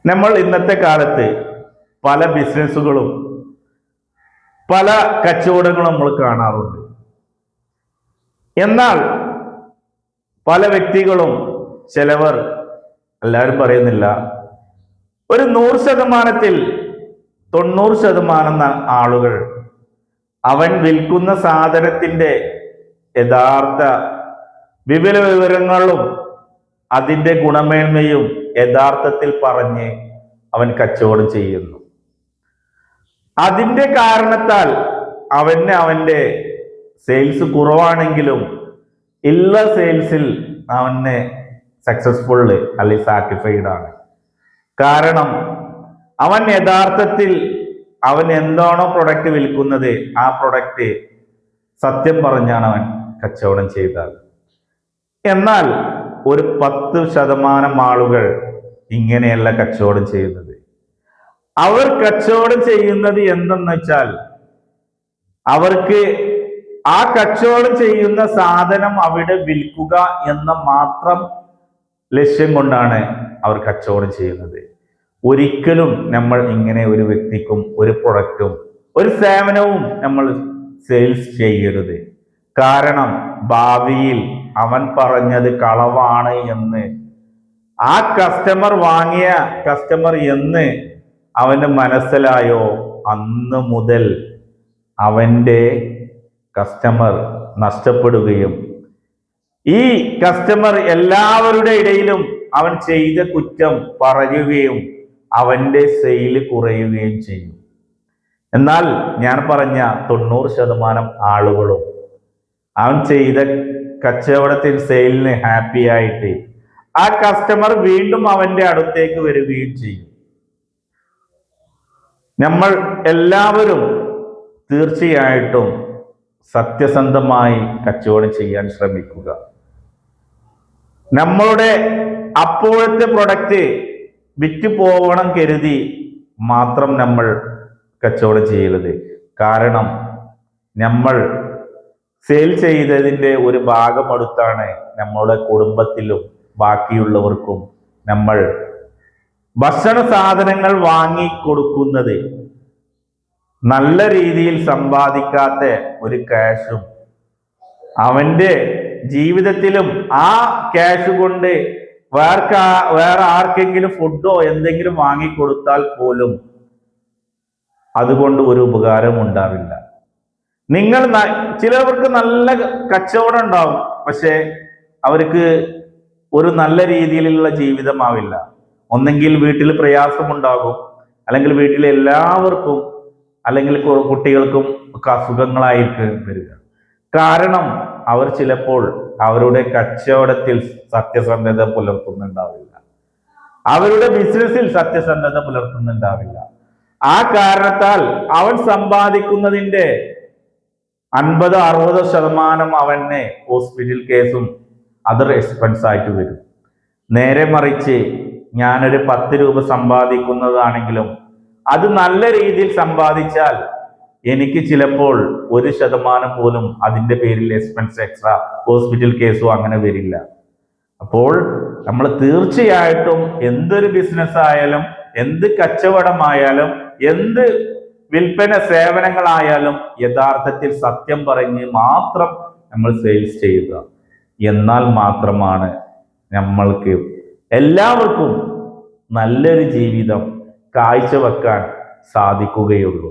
നമ്മൾ ഇന്നത്തെ കാലത്ത് പല ബിസിനസ്സുകളും പല കച്ചവടങ്ങളും നമ്മൾ കാണാറുണ്ട്. എന്നാൽ പല വ്യക്തികളും ചിലവർ, എല്ലാവരും പറയുന്നില്ല, ഒരു 100%-ത്തിൽ 90% ആളുകൾ അവൻ വിൽക്കുന്ന സാധനത്തിന്റെ യഥാർത്ഥ വിവരങ്ങളും അതിന്റെ ഗുണമേന്മയും യഥാർത്ഥത്തിൽ പറഞ്ഞ് അവൻ കച്ചവടം ചെയ്യുന്നു. അതിന്റെ കാരണത്താൽ അവന്റെ സെയിൽസ് കുറവാണെങ്കിലും ഉള്ള സെയിൽസിൽ അവന് സക്സസ്ഫുൾ അല്ലെങ്കിൽ സാറ്റിസ്ഫൈഡ് ആണ്. കാരണം അവൻ യഥാർത്ഥത്തിൽ അവൻ എന്താണോ പ്രൊഡക്റ്റ് വിൽക്കുന്നത് ആ പ്രൊഡക്റ്റ് സത്യം പറഞ്ഞാണ് അവൻ കച്ചവടം ചെയ്തത്. എന്നാൽ ഒരു 10% ആളുകൾ ഇങ്ങനെയല്ല കച്ചവടം ചെയ്യുന്നത്. അവർ കച്ചവടം ചെയ്യുന്നത് എന്തെന്ന് വെച്ചാൽ, അവർക്ക് ആ കച്ചവടം ചെയ്യുന്ന സാധനം അവിടെ വിൽക്കുക എന്ന മാത്രം ലക്ഷ്യം കൊണ്ടാണ് അവർ കച്ചവടം ചെയ്യുന്നത്. ഒരിക്കലും നമ്മൾ ഇങ്ങനെ ഒരു വ്യക്തിക്കും ഒരു പ്രൊഡക്റ്റും ഒരു സേവനവും നമ്മൾ സെയിൽസ് ചെയ്യരുത്. കാരണം ഭാവിയിൽ അവൻ പറഞ്ഞത് കളവാണ് എന്ന് ആ വാങ്ങിയ കസ്റ്റമർ എന്ന് അവന് മനസ്സിലായോ, അന്ന് മുതൽ അവന്റെ കസ്റ്റമർ നഷ്ടപ്പെടുകയും ഈ കസ്റ്റമർ എല്ലാവരുടെ ഇടയിലും അവൻ ചെയ്ത കുറ്റം പറയുകയും അവന്റെ സെയില് കുറയുകയും ചെയ്യും. എന്നാൽ ഞാൻ പറഞ്ഞ 90% ആളുകളും അവൻ ചെയ്ത കച്ചവടത്തിൽ സെയിലിന് ഹാപ്പി ആയിട്ട് ആ കസ്റ്റമർ വീണ്ടും അവന്റെ അടുത്തേക്ക് വരികയും ചെയ്യും. നമ്മൾ എല്ലാവരും തീർച്ചയായിട്ടും സത്യസന്ധമായി കച്ചവടം ചെയ്യാൻ ശ്രമിക്കുക. നമ്മളുടെ അപ്പോഴത്തെ പ്രൊഡക്റ്റ് വിറ്റ് പോവണം കരുതി മാത്രം നമ്മൾ കച്ചവടം ചെയ്യരുത്. കാരണം നമ്മൾ സെയിൽ ചെയ്തതിൻ്റെ ഒരു ഭാഗം എടുത്താണ് നമ്മുടെ കുടുംബത്തിലും ബാക്കിയുള്ളവർക്കും നമ്മൾ ഭക്ഷണ സാധനങ്ങൾ വാങ്ങി കൊടുക്കുന്നത്. നല്ല രീതിയിൽ സമ്പാദിക്കാത്ത ഒരു ക്യാഷും അവന്റെ ജീവിതത്തിലും ആ ക്യാഷ് കൊണ്ട് വേറെ ആർക്കെങ്കിലും ഫുഡോ എന്തെങ്കിലും വാങ്ങിക്കൊടുത്താൽ പോലും അതുകൊണ്ട് ഒരു ഉപകാരം ഉണ്ടാവില്ല. ചിലവർക്ക് നല്ല കച്ചവടം ഉണ്ടാവും, പക്ഷെ അവർക്ക് ഒരു നല്ല രീതിയിലുള്ള ജീവിതമാവില്ല. ഒന്നെങ്കിൽ വീട്ടിൽ പ്രയാസമുണ്ടാകും, അല്ലെങ്കിൽ വീട്ടിൽ എല്ലാവർക്കും അല്ലെങ്കിൽ കുട്ടികൾക്കും ഒക്കെ അസുഖങ്ങളായിരിക്കും വരിക. കാരണം അവർ ചിലപ്പോൾ അവരുടെ കച്ചവടത്തിൽ സത്യസന്ധത പുലർത്തുന്നുണ്ടാവില്ല, അവരുടെ ബിസിനസ്സിൽ സത്യസന്ധത പുലർത്തുന്നുണ്ടാവില്ല. ആ കാരണത്താൽ അവൻ സമ്പാദിക്കുന്നതിന്റെ 50-60% അവന് ഹോസ്പിറ്റൽ കേസും അതർ എക്സ്പെൻസ് ആയിട്ട് വരും. നേരെ മറിച്ച് ഞാനൊരു 10 രൂപ സമ്പാദിക്കുന്നതാണെങ്കിലും അത് നല്ല രീതിയിൽ സമ്പാദിച്ചാൽ എനിക്ക് ചിലപ്പോൾ 1% പോലും അതിന്റെ പേരിൽ എക്സ്പെൻസ് എക്സ്ട്രാ ഹോസ്പിറ്റൽ കേസോ അങ്ങനെ വരില്ല. അപ്പോൾ നമ്മൾ തീർച്ചയായിട്ടും എന്തൊരു ബിസിനസ് ആയാലും, എന്ത് കച്ചവടമായാലും, എന്ത് വിൽപ്പന സേവനങ്ങളായാലും യഥാർത്ഥത്തിൽ സത്യം പറഞ്ഞ് മാത്രം നമ്മൾ സെയിൽസ് ചെയ്യുക. എന്നാൽ മാത്രമാണ് നമ്മൾക്ക് എല്ലാവർക്കും നല്ലൊരു ജീവിതം കാഴ്ചവെക്കാൻ സാധിക്കുകയുള്ളൂ.